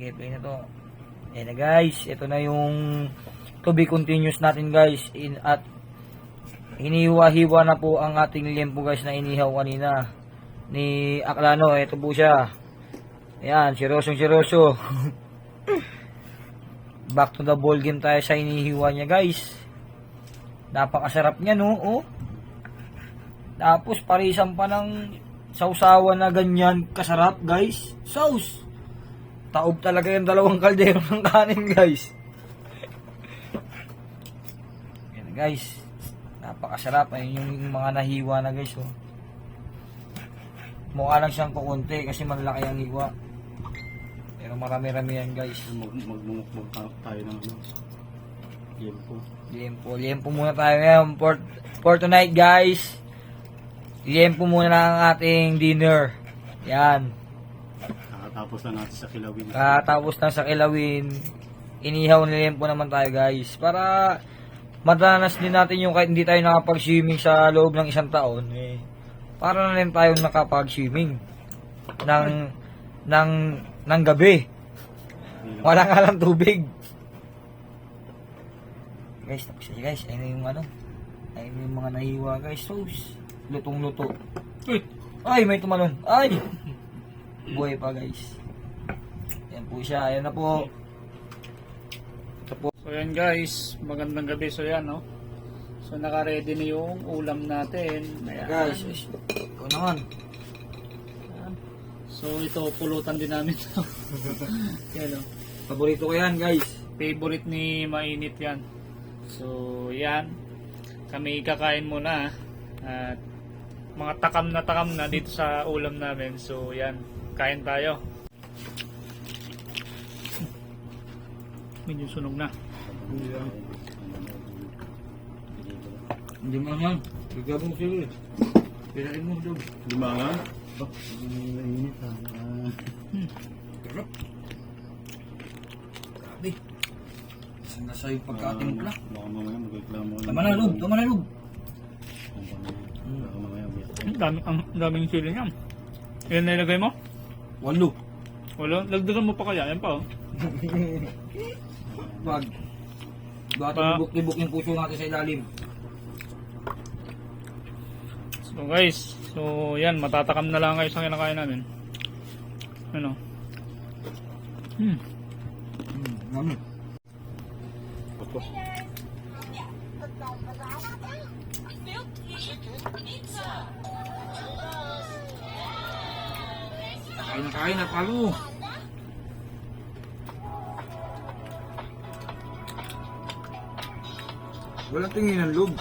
Sige, play na to. Ayan na guys, ito na yung to be continuous natin guys. At hinihiwa-hiwa na po ang ating liempo guys na inihaw kanina ni Aklano. Ito po siya. Ayan, siroso. Back to the ball game tayo sa inihiwa niya guys. Napakasarap niya no, oh. Tapos parisan pa ng sausawan na ganyan kasarap guys. Sauce. Taob talaga yung dalawang kaldero ng kanin guys. Yan guys. Napakasarap. Ayun yung mga nahiwa na guys oh. Mukha lang siyang kukunti kasi malaki ang hiwa. Pero marami-rami yan guys. Magmumukbog tayo ng Liempo muna tayo ngayon for tonight guys. Liempo muna lang ang ating dinner. Yan. Kakatapos na natin sa kilawin. Kakatapos na sa kilawin. Inihaw na liempo naman tayo guys. Para madanas din natin yung kahit hindi tayo nakapag-swimming sa loob ng isang taon. Para na rin tayo nakapag-swimming. Ng gabi. Wala nga lang tubig. Guys, tapos siya guys. Ayun yung ano. Ayun yung mga nahiwa guys. Sauce. Lutong-luto. Ay, may tumalon. Ay! Buhay pa guys. Yan po siya. Ayan na po. Ito po. So yan guys, magandang gabi. So yan no. So naka-ready na yung ulam natin. Ayan. Guys, ito naman. So ito, pulutan din namin. Yan o. Paborito ko yan guys. Favorite ni Mainit yan. So yan. Kami kakain muna. At mga takam na dito sa ulam namin. So yan, kain tayo. Medyo sunog na. Hindi mo yan. Bigyan mo sila. Pinain mo doon. Limangan? Mainit ha. Sarap. Grabe. Saan na sa'yo pagkatimpla? Baka mamaya magreklamo. Tama na loob. Baka mamaya Ang daming sili niya. Yan na ilagay mo? Walo. Wala, lagdagan mo pa kaya. Yan pa oh. Wag. Bakit tibok yung puso natin sa ilalim? So guys, so yan, matatakam na lang kayo sa kinakain namin. Ano? Mami. Kain na palo. Walang tingin ng loob.